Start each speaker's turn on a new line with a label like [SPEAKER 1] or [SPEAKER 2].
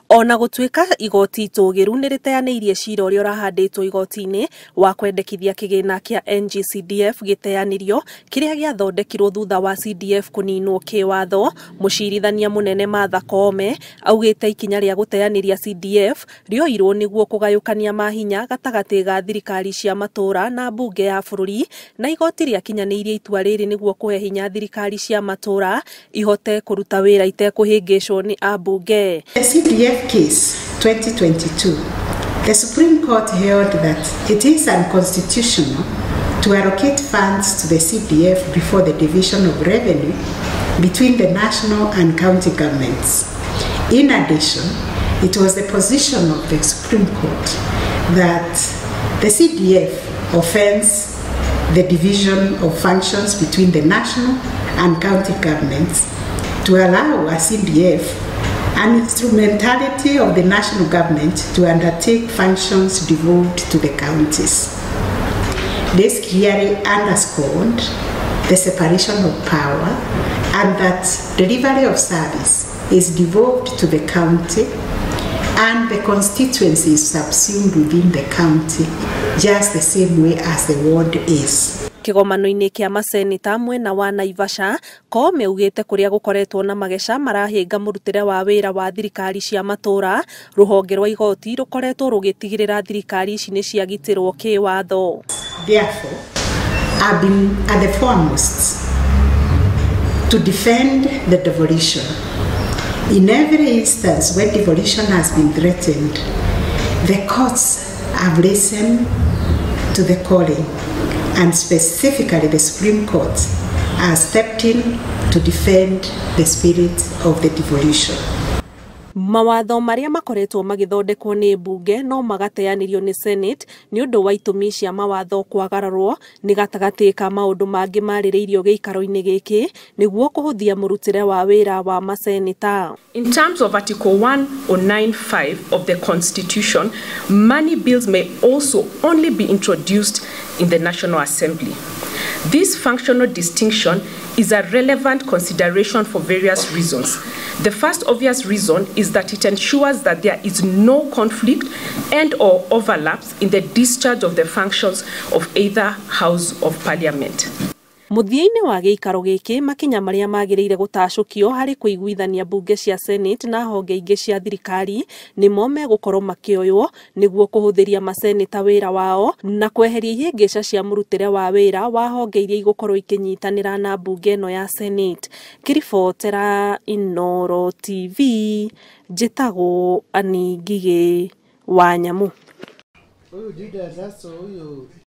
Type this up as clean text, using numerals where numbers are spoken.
[SPEAKER 1] Ona gũtuĩka igoti itũgĩru nĩ rĩteanĩirie cira ũrĩa ũrahandĩtwo igoti-inĩ wa kwendekithia kĩgĩna kĩa NG-CDF gĩteanĩrio kĩrĩa gĩathondekirwo thutha wa CDF kũninwo kĩwatho, mũcirithania mũnene Martha Koome augĩte ikinya rĩa gũteanĩria CDF rĩoirwo nĩguo kũgayũkania mahinya gatagatĩ ga thirikari cia matũũra na mbunge ya bũrũri, na igoti rĩakinyanĩirie itua rĩrĩ nĩguo kũhe hinya thirikari cia matũũra ihote kũruta wĩra itekũhĩngĩcwo nĩ ambunge.
[SPEAKER 2] Case 2022, the Supreme Court held that it is unconstitutional to allocate funds to the CDF before the division of revenue between the national and county governments. In addition, it was the position of the Supreme Court that the CDF offends the division of functions between the national and county governments to allow a CDF an instrumentality of the national government to undertake functions devolved to the counties. This clearly underscored the separation of power and that delivery of service is devolved to the county and the constituency is subsumed within the county just the same way as the ward is.
[SPEAKER 1] Kĩgomano-inĩ kĩa maseneta mwena wa Naivasha, Koome augĩte kũrĩa gũkoretwo na mageca marahĩnga mũrutĩre wa wĩra wa thirikari cia matũũra, rũhonge rwa igoti rũkoretwo rũgĩtigĩrĩra thirikari ici nĩ ciagitĩrwo kĩwatho.
[SPEAKER 2] Therefore, I've been at the foremost to defend the devolution. In every instance where devolution has been threatened, the courts have listened to the calling, and specifically the Supreme Court has stepped in to defend the spirit of the devolution.
[SPEAKER 1] Mawatho marĩa makoretwo magĩthondekwo nĩ mbunge no magateanĩrio nĩ Senate nĩ ũndũ wa itũmi cia mawatho kwagararwo nĩ gatagatĩ ka maũndũ mangĩ marĩrĩirio gĩikaro-inĩ gĩkĩ nĩguo kũhũthia mũrutĩre wa wĩra wa maseneta.
[SPEAKER 3] In terms of Article 1095 of the Constitution, money bills may also only be introduced in the National Assembly. This functional distinction is a relevant consideration for various reasons. The first obvious reason is that it ensures that there is no conflict and/or overlaps in the discharge of the functions of either House of Parliament.
[SPEAKER 1] Mũthia-inĩ wa gĩikaro gĩkĩ makinya marĩa magĩrĩire gũtacũkio harĩ kũiguithania mbunge cia Senate na honge ingĩ cia thirikari nĩmo megũkorwo makĩoywo nĩguo kũhũthĩria maseneta wĩra wao na kweheria ihĩngĩca cia mũrutĩre wa wĩra wa honge iria igũkorwo ikinyitanĩra na mbunge ĩno ya Senate. Kĩribotera Inooro TV, njĩtagwo Ani Ngigĩ wa Nyamũ.